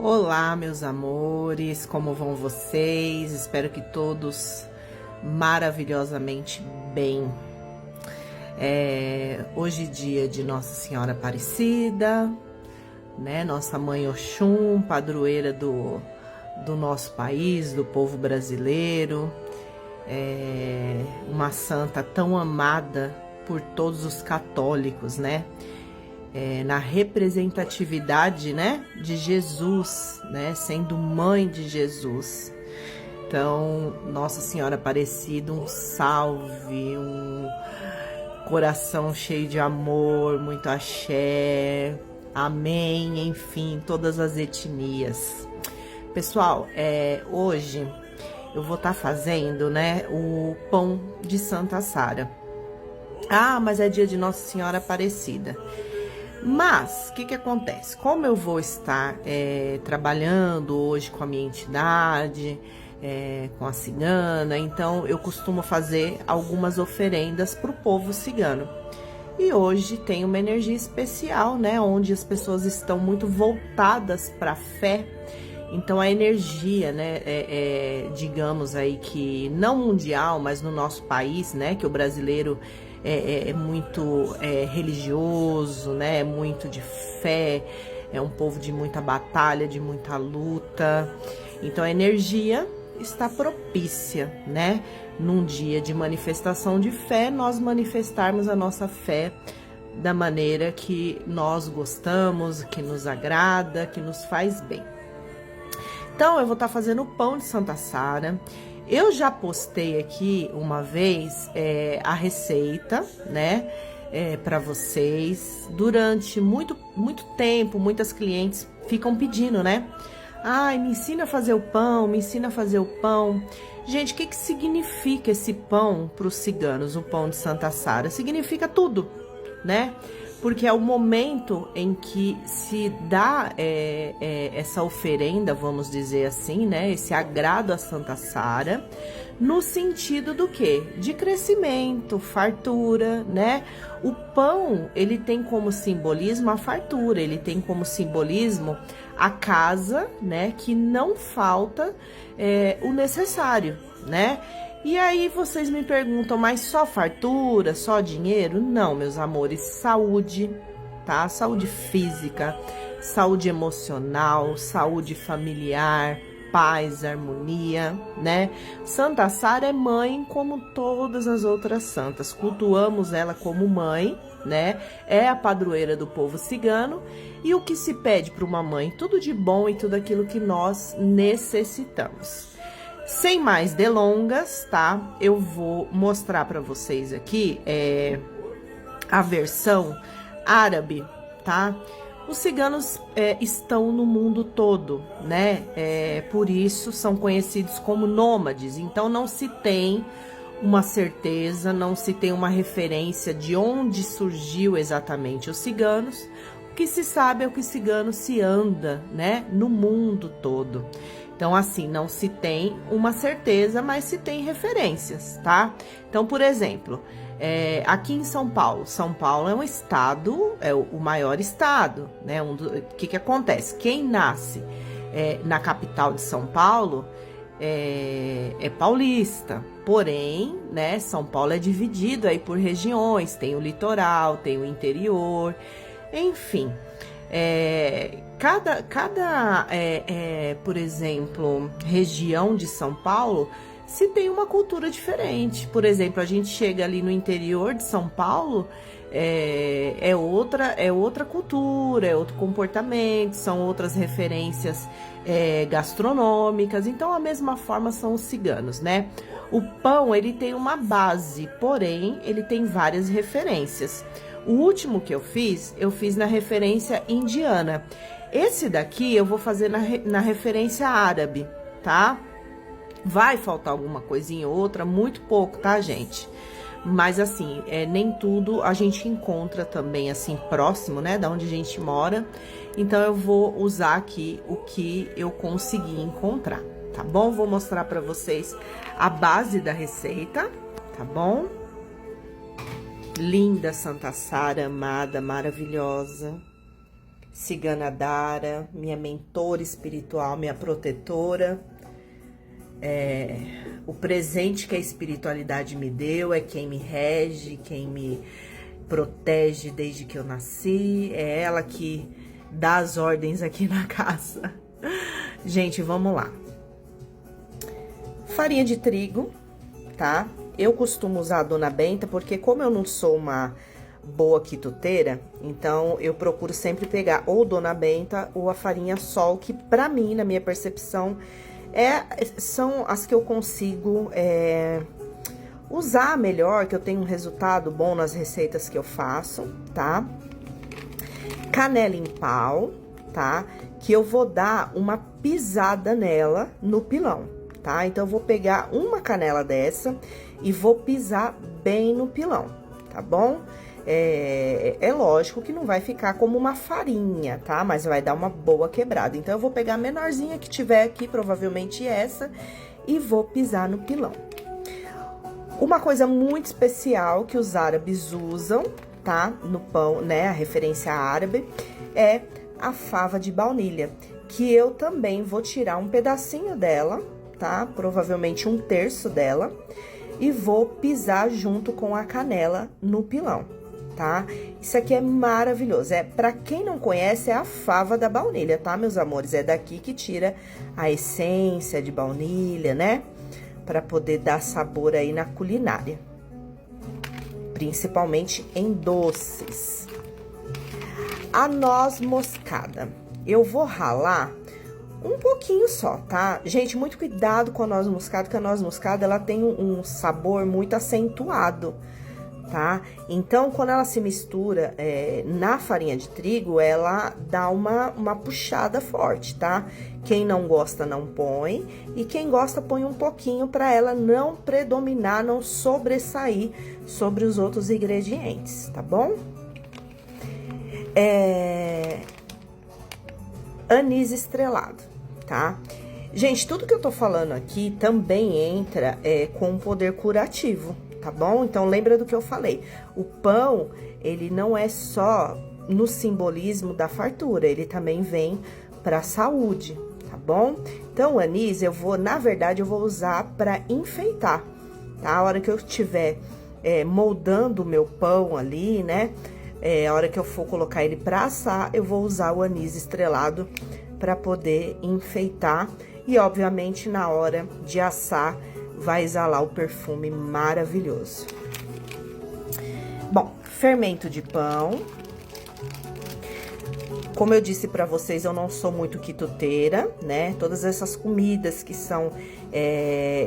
Olá, meus amores, como vão vocês? Espero que todos maravilhosamente bem. Hoje dia de Nossa Senhora Aparecida, né? Nossa Mãe Oxum, padroeira do nosso país, do povo brasileiro. Uma santa tão amada por todos os católicos, né? Na representatividade, né, de Jesus, né, sendo mãe de Jesus. Então, Nossa Senhora Aparecida, um salve, um coração cheio de amor, muito axé, amém, enfim, todas as etnias. Pessoal, hoje eu vou estar fazendo, né, o pão de Santa Sara. Ah, mas é dia de Nossa Senhora Aparecida. Mas, o que acontece? Como eu vou estar trabalhando hoje com a minha entidade, com a cigana, então eu costumo fazer algumas oferendas para o povo cigano. E hoje tem uma energia especial, né? Onde as pessoas estão muito voltadas para a fé. Então a energia, né? Digamos aí que não mundial, mas no nosso país, né? Que o brasileiro é muito religioso, né? É muito de fé, é um povo de muita batalha, de muita luta. Então a energia está propícia, né? Num dia de manifestação de fé, nós manifestarmos a nossa fé da maneira que nós gostamos, que nos agrada, que nos faz bem. Então eu vou estar fazendo o pão de Santa Sara. Eu já postei aqui uma vez a receita, né, para vocês. Durante muito tempo, muitas clientes ficam pedindo, né? Ai, me ensina a fazer o pão, me ensina a fazer o pão. Gente, o que significa esse pão para os ciganos, o pão de Santa Sara? Significa tudo, né? Porque é o momento em que se dá essa oferenda, vamos dizer assim, né? Esse agrado a Santa Sara, no sentido do quê? De crescimento, fartura, né? O pão, ele tem como simbolismo a fartura, ele tem como simbolismo a casa, né? Que não falta o necessário, né? E aí vocês me perguntam, mas só fartura, só dinheiro? Não, meus amores, saúde, tá? Saúde física, saúde emocional, saúde familiar, paz, harmonia, né? Santa Sara é mãe como todas as outras santas, cultuamos ela como mãe, né? É a padroeira do povo cigano. E o que se pede para uma mãe? Tudo de bom e tudo aquilo que nós necessitamos. Sem mais delongas, tá? Eu vou mostrar para vocês aqui a versão árabe, tá? Os ciganos estão no mundo todo, né? Por isso são conhecidos como nômades. Então não se tem uma certeza, não se tem uma referência de onde surgiu exatamente os ciganos. O que se sabe é que o cigano se anda, né? No mundo todo. Então, assim, não se tem uma certeza, mas se tem referências, tá? Então, por exemplo, aqui em São Paulo é um estado, é o maior estado, né? O que acontece? Quem nasce na capital de São Paulo é paulista, porém, né? São Paulo é dividido aí por regiões, tem o litoral, tem o interior, enfim. Por exemplo, região de São Paulo se tem uma cultura diferente. Por exemplo, a gente chega ali no interior de São Paulo, é outra cultura, é outro comportamento, são outras referências gastronômicas. Então, a mesma forma são os ciganos, né? O pão, ele tem uma base, porém, ele tem várias referências. O último que eu fiz na referência indiana. Esse daqui eu vou fazer na referência árabe, tá? Vai faltar alguma coisinha ou outra, muito pouco, tá, gente? Mas assim, nem tudo a gente encontra também assim próximo, né, da onde a gente mora. Então eu vou usar aqui o que eu consegui encontrar, tá bom? Vou mostrar para vocês a base da receita, tá bom? Linda Santa Sara, amada, maravilhosa. Cigana Dara, minha mentora espiritual, minha protetora. O presente que a espiritualidade me deu, é quem me rege, quem me protege desde que eu nasci, é ela que dá as ordens aqui na casa. Gente, vamos lá. Farinha de trigo, tá? Eu costumo usar a Dona Benta, porque como eu não sou uma boa quituteira, então eu procuro sempre pegar ou Dona Benta ou a farinha Sol, que pra mim, na minha percepção, são as que eu consigo usar melhor, que eu tenho um resultado bom nas receitas que eu faço, tá? Canela em pau, tá? Que eu vou dar uma pisada nela no pilão, tá? Então, eu vou pegar uma canela dessa e vou pisar bem no pilão, tá bom? É lógico que não vai ficar como uma farinha, tá? Mas vai dar uma boa quebrada. Então, eu vou pegar a menorzinha que tiver aqui, provavelmente essa, e vou pisar no pilão. Uma coisa muito especial que os árabes usam, tá? No pão, né? A referência árabe é a fava de baunilha, que eu também vou tirar um pedacinho dela, tá? Provavelmente 1/3 dela, e vou pisar junto com a canela no pilão, tá? Isso aqui é maravilhoso. Pra quem não conhece, é a fava da baunilha, tá, meus amores? É daqui que tira a essência de baunilha, né? Pra poder dar sabor aí na culinária. Principalmente em doces. A noz moscada. Eu vou ralar um pouquinho só, tá? Gente, muito cuidado com a noz moscada, porque a noz moscada, ela tem um sabor muito acentuado, tá? Então, quando ela se mistura na farinha de trigo, ela dá uma puxada forte, tá? Quem não gosta, não põe. E quem gosta, põe um pouquinho para ela não predominar, não sobressair sobre os outros ingredientes, tá bom? Anis estrelado, tá? Gente, tudo que eu tô falando aqui também entra com poder curativo, tá bom? Então, lembra do que eu falei. O pão, ele não é só no simbolismo da fartura, ele também vem pra saúde, tá bom? Então, o anis, na verdade, eu vou usar pra enfeitar, tá? A hora que eu estiver moldando o meu pão ali, né? A hora que eu for colocar ele pra assar, eu vou usar o anis estrelado pra poder enfeitar. E, obviamente, na hora de assar, vai exalar o perfume maravilhoso. Bom, fermento de pão. Como eu disse pra vocês, eu não sou muito quituteira, né? Todas essas comidas que são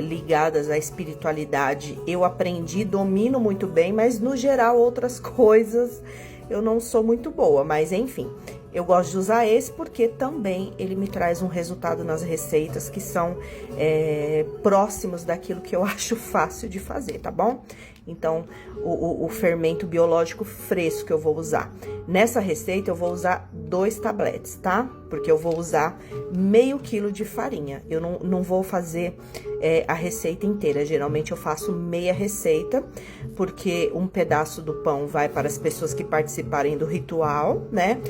ligadas à espiritualidade, eu aprendi, domino muito bem, mas no geral outras coisas eu não sou muito boa, mas enfim, eu gosto de usar esse porque também ele me traz um resultado nas receitas que são próximos daquilo que eu acho fácil de fazer, tá bom? Então, o fermento biológico fresco que eu vou usar. Nessa receita, eu vou usar 2 tabletes, tá? Porque eu vou usar meio quilo de farinha. Eu não vou fazer a receita inteira. Geralmente, eu faço meia receita, porque um pedaço do pão vai para as pessoas que participarem do ritual, né?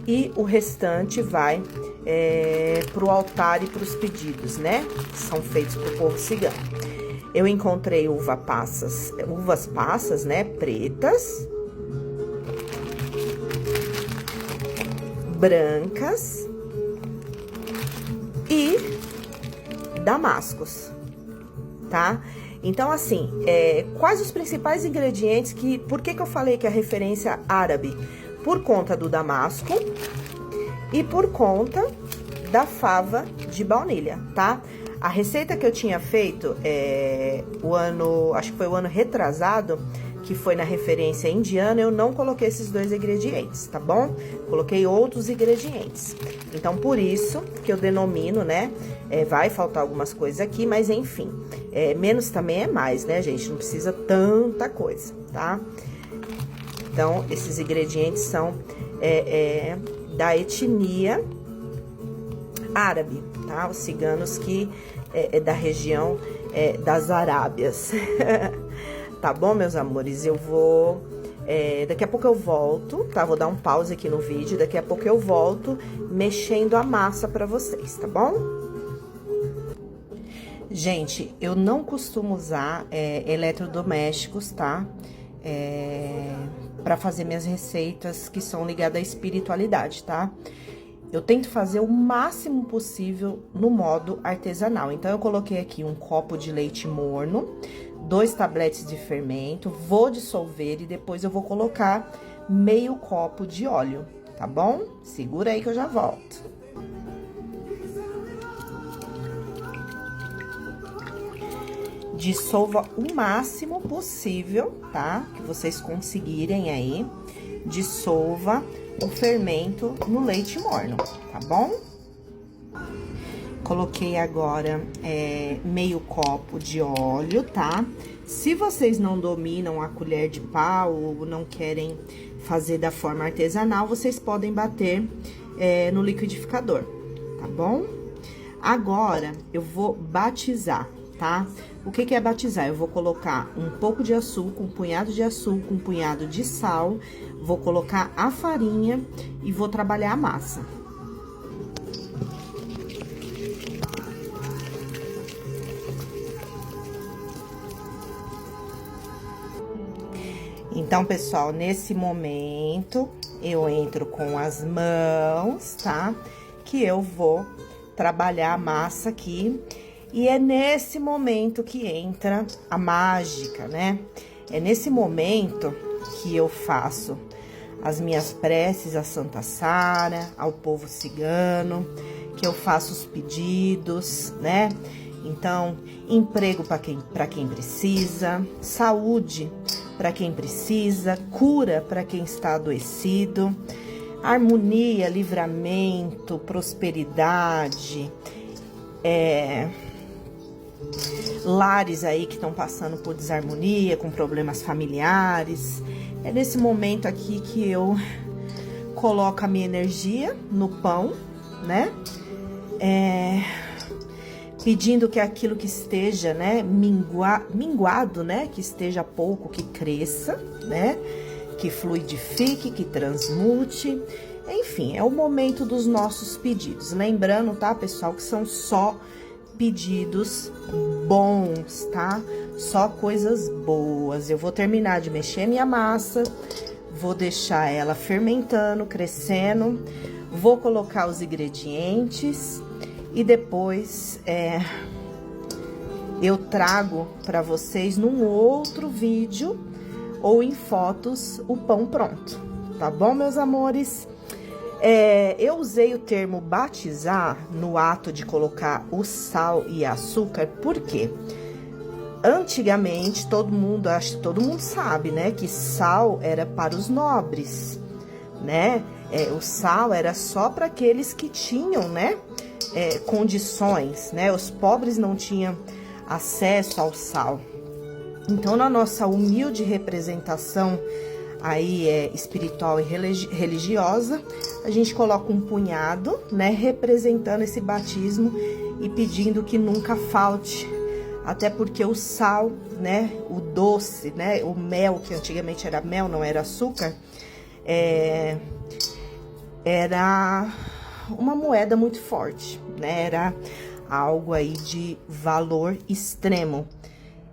E o restante vai pro altar e pros pedidos, né? Que são feitos pro povo cigano. Eu encontrei uvas passas, né, pretas, brancas e damascos, tá? Então, assim, quais os principais ingredientes por que eu falei que é referência árabe? Por conta do damasco e por conta da fava de baunilha, tá? A receita que eu tinha feito acho que foi o ano retrasado, que foi na referência indiana, eu não coloquei esses 2 ingredientes, tá bom? Coloquei outros ingredientes. Então, por isso que eu denomino, né? Vai faltar algumas coisas aqui, mas enfim. Menos também é mais, né, gente? Não precisa tanta coisa, tá? Então, esses ingredientes são da etnia árabe, tá? Os ciganos que da região das Arábias. Tá bom, meus amores? Eu vou Daqui a pouco eu volto, tá? Vou dar um pause aqui no vídeo, daqui a pouco eu volto mexendo a massa pra vocês, tá bom? Gente, eu não costumo usar eletrodomésticos, tá? Pra fazer minhas receitas que são ligadas à espiritualidade, tá? Eu tento fazer o máximo possível no modo artesanal. Então, eu coloquei aqui um copo de leite morno, 2 tabletes de fermento, vou dissolver e depois eu vou colocar meio copo de óleo, tá bom? Segura aí que eu já volto. Dissolva o máximo possível, tá? Que vocês conseguirem aí. Dissolva o fermento no leite morno, tá bom? Coloquei agora meio copo de óleo, tá? Se vocês não dominam a colher de pau ou não querem fazer da forma artesanal, vocês podem bater no liquidificador, tá bom? Agora, eu vou batizar, tá? O que é batizar? Eu vou colocar um pouco de açúcar, um punhado de açúcar, um punhado de sal, vou colocar a farinha e vou trabalhar a massa. Então, pessoal, nesse momento, eu entro com as mãos, tá? Que eu vou trabalhar a massa aqui. E é nesse momento que entra a mágica, né? É nesse momento que eu faço as minhas preces a Santa Sara, ao povo cigano, que eu faço os pedidos, né? Então, emprego para quem precisa, saúde para quem precisa, cura para quem está adoecido, harmonia, livramento, prosperidade, lares aí que estão passando por desarmonia, com problemas familiares. É nesse momento aqui que eu coloco a minha energia no pão, né? Pedindo que aquilo que esteja, né, minguado, né, que esteja pouco, que cresça, né, que fluidifique, que transmute. Enfim, é o momento dos nossos pedidos. Lembrando, tá, pessoal, que são só pedidos bons, tá? Só coisas boas. Eu vou terminar de mexer minha massa, vou deixar ela fermentando, crescendo, vou colocar os ingredientes e depois eu trago para vocês num outro vídeo ou em fotos o pão pronto, tá bom, meus amores? Eu usei o termo batizar no ato de colocar o sal e açúcar, porque antigamente acho que todo mundo sabe, né, que sal era para os nobres, né? O sal era só para aqueles que tinham, né, condições, né? Os pobres não tinham acesso ao sal. Então, na nossa humilde representação aí espiritual e religiosa, a gente coloca um punhado, né, representando esse batismo e pedindo que nunca falte, até porque o sal, né, o doce, né, o mel, que antigamente era mel, não era açúcar, era uma moeda muito forte, né, era algo aí de valor extremo.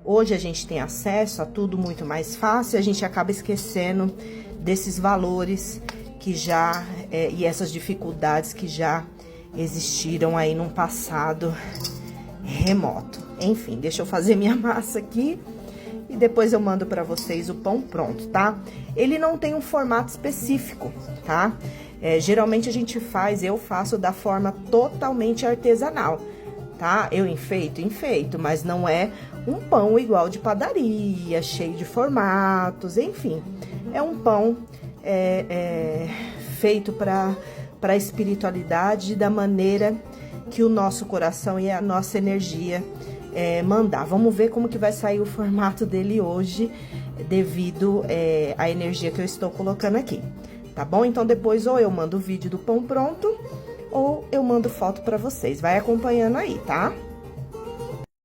Hoje a gente tem acesso a tudo muito mais fácil, a gente acaba esquecendo desses valores que já, e essas dificuldades que já existiram aí num passado remoto. Enfim, deixa eu fazer minha massa aqui e depois eu mando pra vocês o pão pronto, tá? Ele não tem um formato específico, tá? Geralmente eu faço da forma totalmente artesanal, tá? Eu enfeito, mas não é um pão igual de padaria, cheio de formatos, enfim. É um pão feito para a espiritualidade da maneira que o nosso coração e a nossa energia mandar. Vamos ver como que vai sair o formato dele hoje, devido à energia que eu estou colocando aqui, tá bom? Então, depois ou eu mando o vídeo do pão pronto, ou eu mando foto para vocês. Vai acompanhando aí, tá?